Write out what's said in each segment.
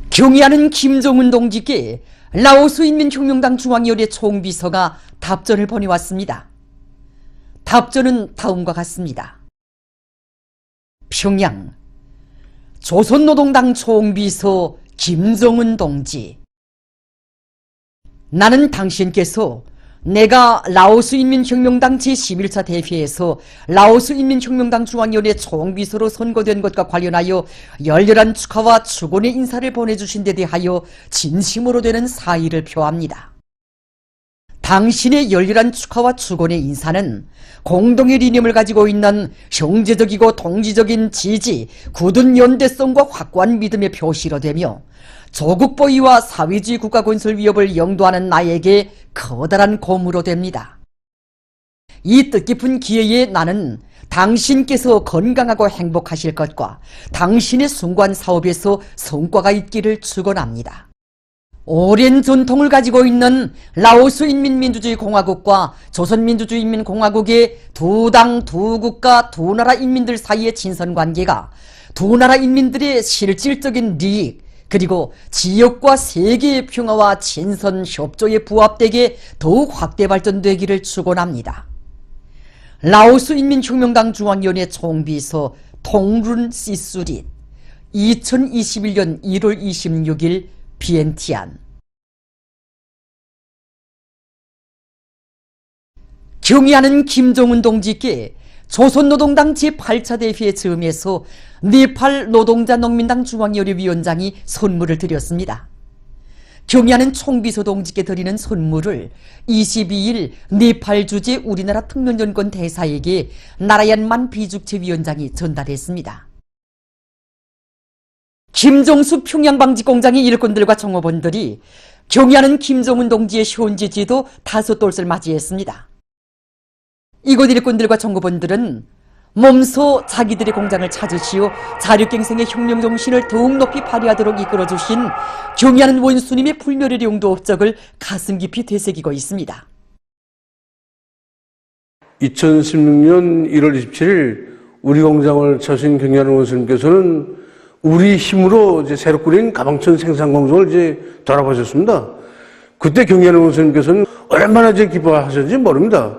경의하는 김정은 동지께 라오스 인민혁명당 중앙위원회 총비서가 답전을 보내왔습니다. 답전은 다음과 같습니다. 평양 조선노동당 총비서 김정은 동지, 나는 당신께서 내가 라오스 인민혁명당 제11차 대회에서 라오스 인민혁명당 중앙위원회 총비서로 선거된 것과 관련하여 열렬한 축하와 축원의 인사를 보내주신 데 대하여 진심으로 되는 사의를 표합니다. 당신의 열렬한 축하와 축원의 인사는 공동의理念을 가지고 있는 형제적이고 동지적인 지지, 굳은 연대성과 확고한 믿음의 표시로 되며 조국 보위와 사회주의 국가 건설 위협을 영도하는 나에게 커다란 고무로 됩니다. 이 뜻깊은 기회에 나는 당신께서 건강하고 행복하실 것과 당신의 숭고한 사업에서 성과가 있기를 축원합니다. 오랜 전통을 가지고 있는 라오스 인민민주주의 공화국과 조선민주주의인민공화국의 두 당, 두 국가, 두 나라 인민들 사이의 친선관계가 두 나라 인민들의 실질적인利益, 그리고 지역과 세계의 평화와 친선 협조에 부합되게 더욱 확대 발전되기를 축원합니다. 라오스 인민혁명당 중앙위원회 총비서 통룬 시수릿, 2021년 1월 26일 비엔티안. 경의하는 김정은 동지께 조선노동당 제8차 대회 즈음에서 네팔 노동자 농민당 중앙위원회 위원장이 선물을 드렸습니다. 경의하는 총비서 동지께 드리는 선물을 22일 네팔 주재 우리나라 특명연구원 대사에게 나라얀만 비죽체 위원장이 전달했습니다. 김종수 평양방직공장의 일꾼들과 종업원들이 경의하는 김정은 동지의 현지 지도 5돌을 맞이했습니다. 이곳 일꾼들과 종업원들은 몸소 자기들의 공장을 찾으시어 자력갱생의 혁명정신을 더욱 높이 발휘하도록 이끌어주신 경의하는 원수님의 불멸의 용도 업적을 가슴 깊이 되새기고 있습니다. 2016년 1월 27일 우리 공장을 찾으신 경의하는 원수님께서는 우리 힘으로 이제 새로 꾸린 가방천 생산 공장을 이제 돌아보셨습니다. 그때 경의하는 원수님께서는 얼마나 이제 기뻐하셨는지 모릅니다.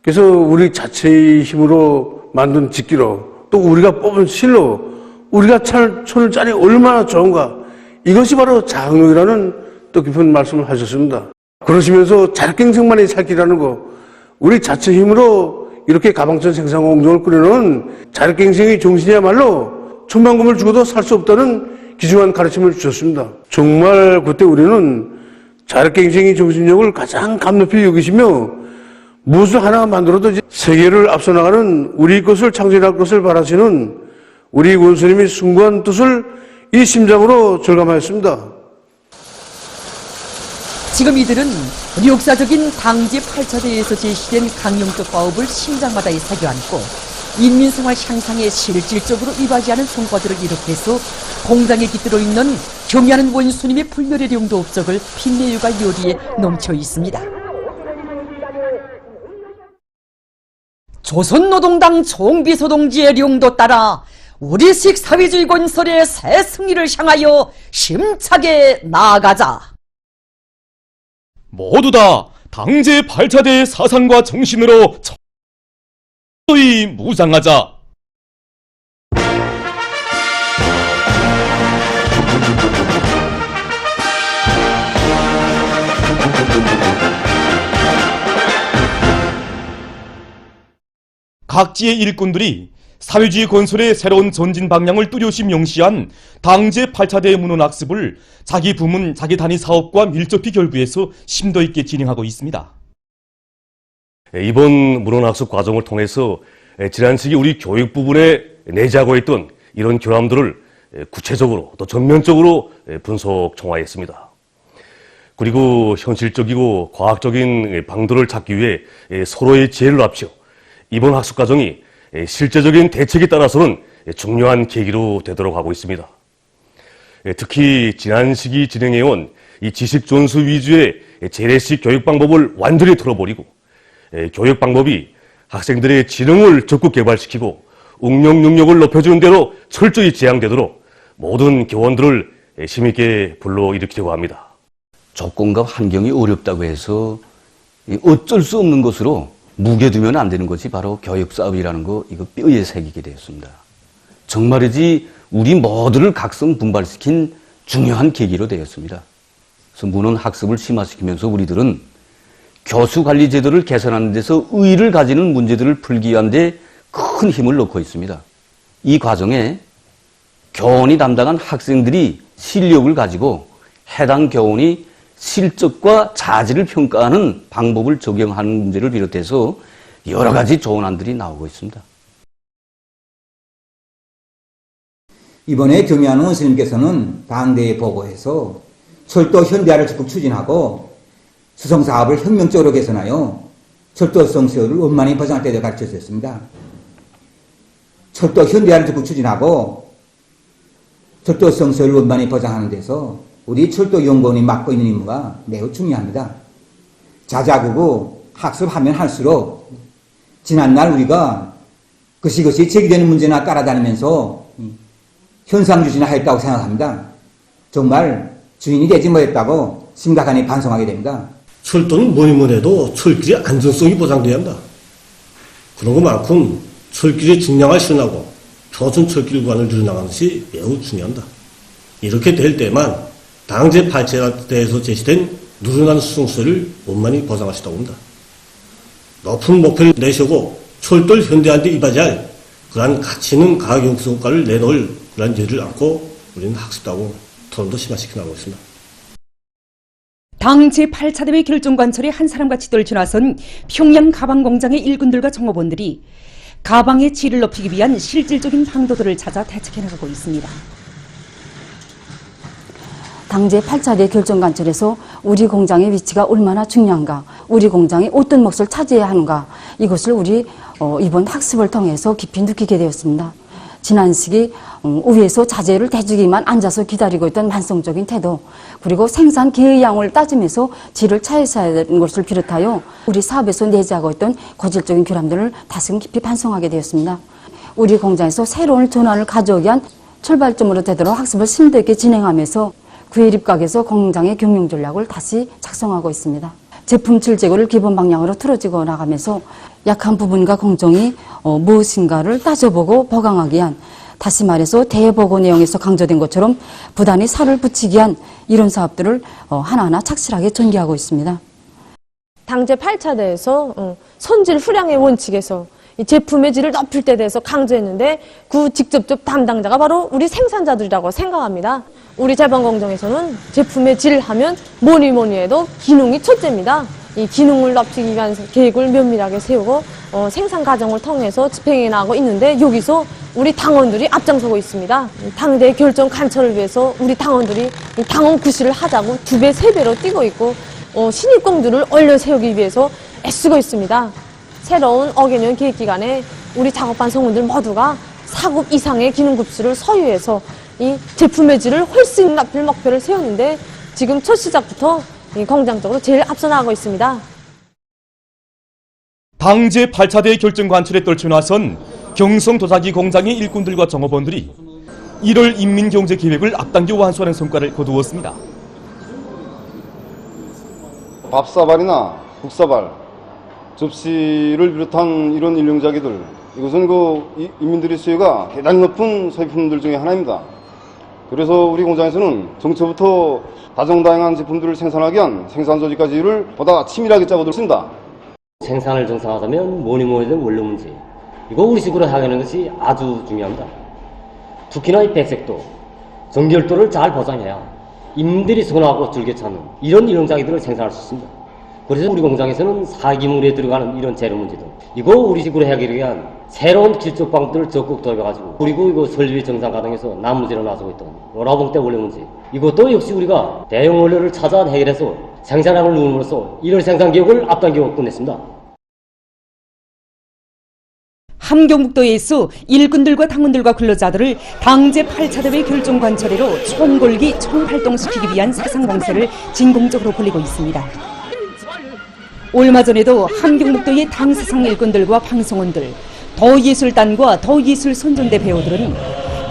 그래서 우리 자체의 힘으로 만든 직기로 또 우리가 뽑은 실로 우리가 손을 짜니 얼마나 좋은가, 이것이 바로 자흥력이라는 뜻깊은 말씀을 하셨습니다. 그러시면서 자력갱생만이 살 길이라는 거, 우리 자체 힘으로 이렇게 가방천 생산 공장을 꾸려놓은 자력갱생의 정신이야말로 천만금을 주고도 살 수 없다는 귀중한 가르침을 주셨습니다. 정말 그때 우리는 자력갱생의 정신력을 가장 감높이 여기시며 무엇을 하나 만들어도 이제 세계를 앞서 나가는 우리 것을 창조할 것을 바라시는 우리 원수님의 숭고한 뜻을 이 심장으로 절감하였습니다. 지금 이들은 역사적인 당제 8차 대회에서 제시된 강령적 과업을 심장마다에 새겨안고 인민생활 향상에 실질적으로 이바지하는 성과들을 이룩해서 공장에 깃들어 있는 경의하는 원수님의 불멸의 용도 업적을 빛내유가 요리에 넘쳐 있습니다. 조선노동당 총비서 동지의 령도 따라 우리식 사회주의 건설의 새 승리를 향하여 힘차게 나아가자. 모두 다 당제 8차 대회 사상과 정신으로 철저히 무장하자. 각지의 일꾼들이 사회주의 건설의 새로운 전진 방향을 뚜렷이 명시한 당제 8차 대회 문헌학습을 자기 부문, 자기 단위 사업과 밀접히 결부해서 심도 있게 진행하고 있습니다. 이번 문헌학습 과정을 통해서 지난 시기 우리 교육 부분에 내재하고 있던 이런 결함들을 구체적으로 또 전면적으로 분석 총화했습니다. 그리고 현실적이고 과학적인 방도를 찾기 위해 서로의 지혜를 합쳐 이번 학습 과정이 실제적인 대책에 따라서는 중요한 계기로 되도록 하고 있습니다. 특히 지난 시기 진행해온 이 지식 전수 위주의 재래식 교육 방법을 완전히 틀어버리고 교육 방법이 학생들의 지능을 적극 개발시키고 응용 능력을 높여주는 대로 철저히 지향되도록 모든 교원들을 힘있게 불러일으키려고 합니다. 조건과 환경이 어렵다고 해서 어쩔 수 없는 것으로 묵여두면 안 되는 것이 바로 교육사업이라는 거, 이거 뼈에 새기게 되었습니다. 정말이지 우리 모두를 각성분발시킨 중요한 계기로 되었습니다. 그래서 문헌 학습을 심화시키면서 우리들은 교수관리 제도를 개선하는 데서 의의를 가지는 문제들을 풀기 위한 데 큰 힘을 넣고 있습니다. 이 과정에 교원이 담당한 학생들이 실력을 가지고 해당 교원이 실적과 자질을 평가하는 방법을 적용하는 문제를 비롯해서 여러 가지 좋은 안들이 나오고 있습니다. 이번에 경미하는 원수님께서는 당대에 보고해서 철도 현대화를 적극 추진하고 수송사업을 혁명적으로 개선하여 철도성 수요를 원만히 보장할 때 가르쳐 주셨습니다. 철도 현대화를 적극 추진하고 철도성 수요를 원만히 보장하는 데서 우리 철도연구원이 맡고 있는 임무가 매우 중요합니다. 자자구구 학습하면 할수록 지난날 우리가 그시그시 제기되는 문제나 따라다니면서 현상주시나 했다고 생각합니다. 정말 주인이 되지 못했다고 심각하게 반성하게 됩니다. 철도는 뭐니 해도 철길의 안전성이 보장돼야 한다. 그런 것만큼 철길의 중량을 실현하고 표준 철길 구간을 늘어나가는 것이 매우 중요합니다. 이렇게 될 때만 당제 8차대에서 제시된 누르난 수송수를 원만히 보장할 수 있다고 봅니다. 높은 목표를 내세우고 철도를 현대화하는 데 이바지할 그러한 가치 있는 과학연구소과를 내놓을 그러한 예를 안고 우리는 학습하고 토론도 심화시켜 나가고 있습니다. 당 제8차 대회 결정관철에 한 사람같이 떨쳐나선 평양 가방공장의 일꾼들과 종업원들이 가방의 질을 높이기 위한 실질적인 방도들을 찾아 대책해 나가고 있습니다. 당제 8차대 결정관철에서 우리 공장의 위치가 얼마나 중요한가, 우리 공장이 어떤 몫을 차지해야 하는가, 이것을 우리 이번 학습을 통해서 깊이 느끼게 되었습니다. 지난 시기 위에서 자재를 대주기만 앉아서 기다리고 있던 만성적인 태도, 그리고 생산 계량을 따지면서 질을 차이해야 되는 것을 비롯하여 우리 사업에서 내재하고 있던 고질적인 결함들을 다시금 깊이 반성하게 되었습니다. 우리 공장에서 새로운 전환을 가져오기 위한 출발점으로 되도록 학습을 심도 있게 진행하면서 그에 입각해서 공장의 경영 전략을 다시 작성하고 있습니다. 제품 질 제고를 기본 방향으로 틀어지고 나가면서 약한 부분과 공정이 무엇인가를 따져보고 보강하기 위한, 다시 말해서 대보고 내용에서 강조된 것처럼 부단히 살을 붙이기 위한 이런 사업들을 하나하나 착실하게 전개하고 있습니다. 당제 8차대에서 손질 후량의 원칙에서 이 제품의 질을 높일 때 대해서 강조했는데 그 직접적 담당자가 바로 우리 생산자들이라고 생각합니다. 우리 제방공정에서는 제품의 질 하면 뭐니 해도 기능이 첫째입니다. 이 기능을 높이기 위한 계획을 면밀하게 세우고 생산 과정을 통해서 집행해 나가고 있는데, 여기서 우리 당원들이 앞장서고 있습니다. 당대 결정 관철을 위해서 우리 당원들이 당원 구실을 하자고 2배, 3배로 뛰고 있고 신입공들을 얼려 세우기 위해서 애쓰고 있습니다. 새로운 어개년 계획기간에 우리 작업반 성원들 모두가 4급 이상의 기능급수를 소유해서 이 제품의 질을 훨씬 높일 목표를 세웠는데, 지금 첫 시작부터 이 공장적으로 제일 앞서 나가고 있습니다. 당 제8차 대회 결정관철에 떨쳐나선 경성도자기 공장의 일꾼들과 종업원들이 1월 인민경제계획을 앞당겨 완수하는 성과를 거두었습니다. 밥사발이나 국사발, 접시를 비롯한 이런 일용자기들, 이것은 인민들의 수요가 대단히 높은 소비품들 중에 하나입니다. 그래서 우리 공장에서는 정초부터 다종다양한 제품들을 생산하기 위한 생산 조직까지를 보다 치밀하게 짜고 있습니다. 생산을 정상화하자면 뭐니 해도 원료 문제, 이거 우리식으로 하는 것이 아주 중요합니다. 특히나 이 백색도, 정결도를 잘 보장해야 임들이 선호하고 즐겨 찾는 이런 일용자기들을 생산할 수 있습니다. 그래서 우리 공장에서는 사기물에 들어가는 이런 재료 문제도 이거 우리식으로 해결하기 위한 새로운 길적 방법들을 적극 도입해가지고, 그리고 이거 설비 정상 과정에서 나무재로 나서고 있던 로라봉대 원료 문제, 이것도 역시 우리가 대형 원료를 찾아 해결해서 생산량을 누름으로써 이런 생산 기업을 앞당겨 끝냈습니다. 함경북도에서 일꾼들과 당원들과 근로자들을 당 제8차 대회 결정관철회로 총궐기 총활동시키기 위한 사상공세를 진공적으로 벌이고 있습니다. 얼마 전에도 함경북도의 당사상 일꾼들과 방송원들, 더예술단과 더예술선전대 배우들은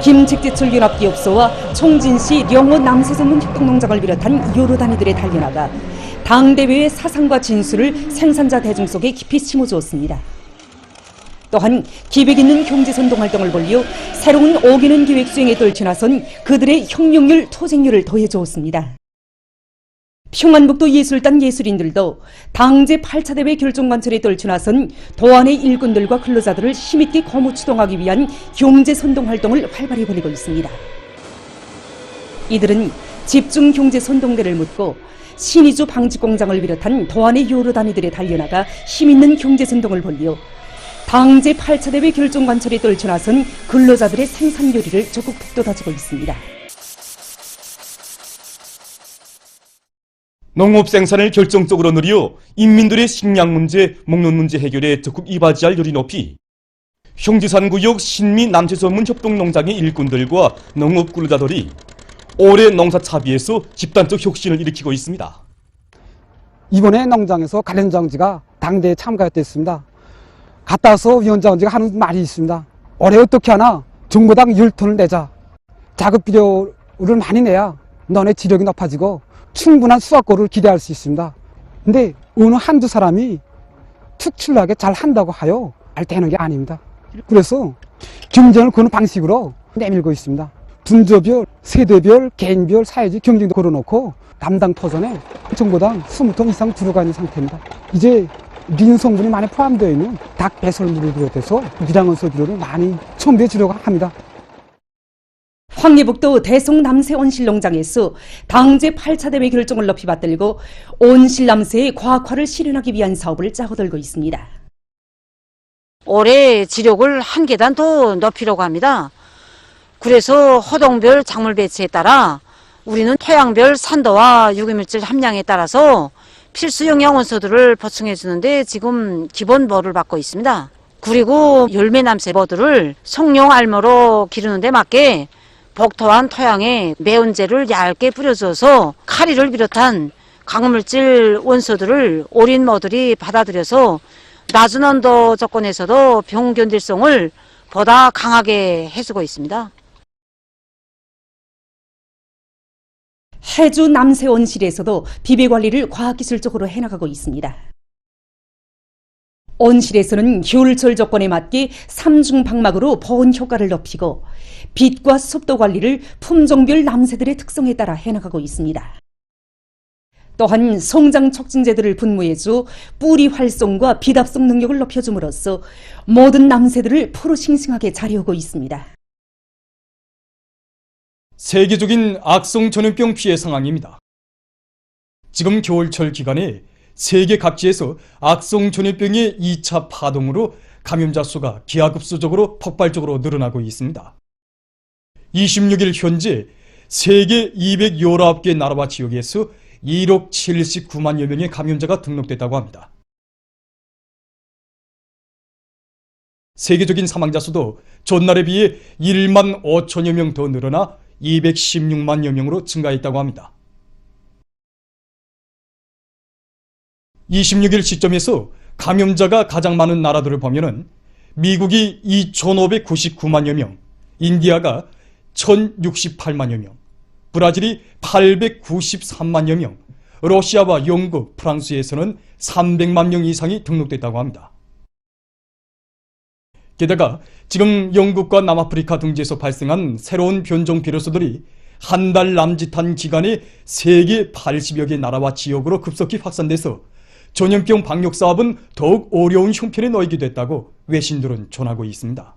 김책제철 연합기업소와 총진시 영호 남세전문 협동농장을 비롯한 여러 단위들의 달려나가 당대회의 사상과 진수를 생산자 대중 속에 깊이 심어주었습니다. 또한 기백 있는 경제선동 활동을 벌려 새로운 오기는 기획 수행에 떨쳐나선 그들의 혁명률, 토쟁률을 더해주었습니다. 평안북도 예술단 예술인들도 당제 8차 대회 결정관철에 떨쳐나선 도안의 일꾼들과 근로자들을 힘있게 거무 추동하기 위한 경제선동 활동을 활발히 벌이고 있습니다. 이들은 집중 경제선동대를 묻고 신의주 방직공장을 비롯한 도안의 여러 단위들에 달려나가 힘있는 경제선동을 벌려 당제 8차 대회 결정관철에 떨쳐나선 근로자들의 생산 요리를 적극 북돋아주고 있습니다. 농업 생산을 결정적으로 늘려 인민들의 식량 문제, 먹는 문제 해결에 적극 이바지할 요리 높이 형지산구역 신미 남체전문 협동농장의 일꾼들과 농업 근로자들이 올해 농사 차비에서 집단적 혁신을 일으키고 있습니다. 이번에 농장에서 가련장지가 당대에 참가했습니다. 갔다 와서 위원장지가 하는 말이 있습니다. 올해 어떻게 하나 정보당 10톤을 내자. 작업 비료를 많이 내야 너네 지력이 높아지고 충분한 수확고를 기대할 수 있습니다. 근데 어느 한두 사람이 특출나게 잘 한다고 하여 잘 되는 게 아닙니다. 그래서 경쟁을 거는 방식으로 내밀고 있습니다. 분조별, 세대별, 개인별, 사회적 경쟁도 걸어놓고 담당 터전에 정보당 20톤 이상 들어가 있는 상태입니다. 이제 린 성분이 많이 포함되어 있는 닭 배설물을 비롯해서 미량원소 비료를 많이 첨부해 주려고 합니다. 황리북도 대성 남새 온실농장에서 당제 8차 대회 결정을 높이 받들고 온실남새의 과학화를 실현하기 위한 사업을 짜고들고 있습니다. 올해 지력을 한 계단 더 높이려고 합니다. 그래서 호동별 작물 배치에 따라 우리는 토양별 산도와 유기물질 함량에 따라서 필수 영양 원소들을 보충해 주는데 지금 기본보를 받고 있습니다. 그리고 열매남새 버들을 성룡 알모로 기르는 데 맞게 복토한 토양에 매운재를 얇게 뿌려줘서 카리를 비롯한 강물질 원소들을 어린 모들이 받아들여서 낮은 온도 조건에서도 병 견딜성을 보다 강하게 해주고 있습니다. 해주 남새 온실에서도 비배 관리를 과학기술적으로 해나가고 있습니다. 온실에서는 겨울철 조건에 맞게 3중 방막으로 보온 효과를 높이고 빛과 습도 관리를 품종별 남새들의 특성에 따라 해나가고 있습니다. 또한 성장 촉진제들을 분무해줘 뿌리 활성과 비답성 능력을 높여줌으로써 모든 남새들을 프로싱싱하게 자리우고 있습니다. 세계적인 악성 전염병 피해 상황입니다. 지금 겨울철 기간에 세계 각지에서 악성 전염병의 2차 파동으로 감염자 수가 기하급수적으로 폭발적으로 늘어나고 있습니다. 26일 현재 세계 219개 나라와 지역에서 1억 79만여 명의 감염자가 등록됐다고 합니다. 세계적인 사망자 수도 전날에 비해 1만 5천여 명 더 늘어나 216만여 명으로 증가했다고 합니다. 26일 시점에서 감염자가 가장 많은 나라들을 보면은 미국이 2,599만여 명, 인디아가 1,068만여 명, 브라질이 893만여 명, 러시아와 영국, 프랑스에서는 300만 명 이상이 등록됐다고 합니다. 게다가 지금 영국과 남아프리카 등지에서 발생한 새로운 변종 비로소들이 한 달 남짓한 기간에 세계 80여 개 나라와 지역으로 급속히 확산돼서 전염병 방역 사업은 더욱 어려운 형편에 놓이게 됐다고 외신들은 전하고 있습니다.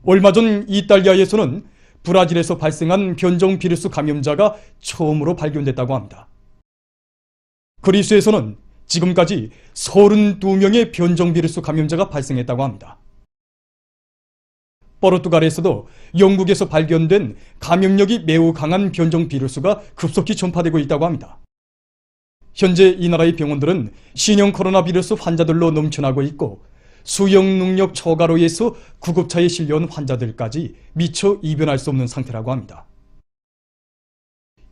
얼마 전 이탈리아에서는 브라질에서 발생한 변종 비루스 감염자가 처음으로 발견됐다고 합니다. 그리스에서는 지금까지 32명의 변종 비루스 감염자가 발생했다고 합니다. 포르투갈에서도 영국에서 발견된 감염력이 매우 강한 변종 비루스가 급속히 전파되고 있다고 합니다. 현재 이 나라의 병원들은 신형 코로나 비루스 환자들로 넘쳐나고 있고 수용 능력 초과로 해서 구급차에 실려온 환자들까지 미처 이변할 수 없는 상태라고 합니다.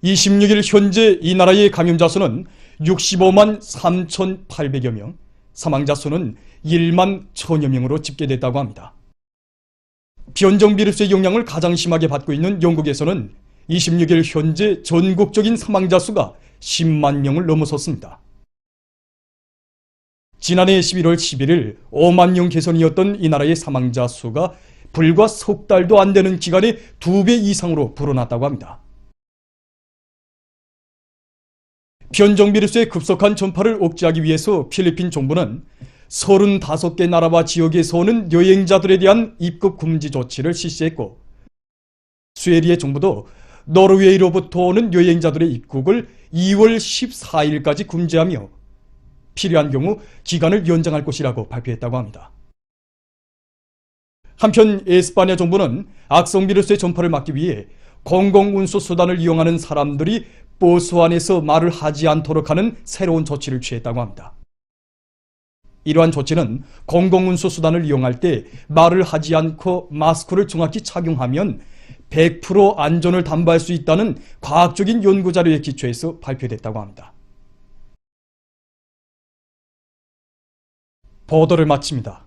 26일 현재 이 나라의 감염자 수는 65만 3,800여 명, 사망자 수는 1만 1,000여 명으로 집계됐다고 합니다. 변종 비루스의 영향을 가장 심하게 받고 있는 영국에서는 26일 현재 전국적인 사망자 수가 10만 명을 넘어섰습니다. 지난해 11월 11일 5만 명 개선이었던 이 나라의 사망자 수가 불과 석 달도 안 되는 기간에 2배 이상으로 불어났다고 합니다. 변종 비루스의 급속한 전파를 억제하기 위해서 필리핀 정부는 35개 나라와 지역에서 오는 여행자들에 대한 입국 금지 조치를 실시했고, 스웨리의 정부도 노르웨이로부터 오는 여행자들의 입국을 2월 14일까지 금지하며 필요한 경우 기간을 연장할 것이라고 발표했다고 합니다. 한편 에스파냐 정부는 악성 비루스의 전파를 막기 위해 공공운수 수단을 이용하는 사람들이 버스 안에서 말을 하지 않도록 하는 새로운 조치를 취했다고 합니다. 이러한 조치는 공공운수 수단을 이용할 때 말을 하지 않고 마스크를 정확히 착용하면 100% 안전을 담보할 수 있다는 과학적인 연구자료에 기초해서 발표됐다고 합니다. 보도를 마칩니다.